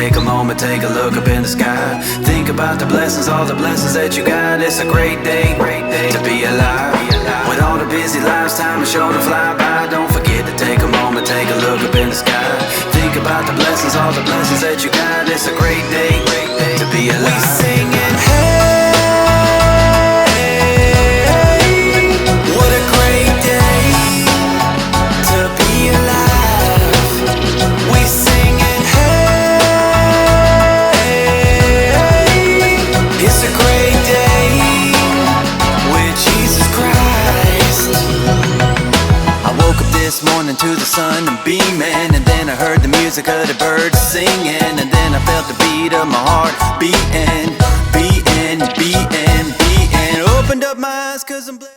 take a moment, take a look up in the sky. Think about the blessings, all the blessings that you got. It's a great day to be alive. With all the busy lives, time is sure to fly by. Don't forget to take a moment, take a look up in the sky. Think about the blessings, all the blessings that you got. It's a great day to be alive. We singing, hey, what a great day to be alive. We singing, hey, it's a great day with Jesus Christ. I woke up this morning to the sun and beaming, and then I heard the music of the birds singing, and then I felt the beat of my heart beating, beating, beating, beating. Opened up my eyes 'cause I'm blessed.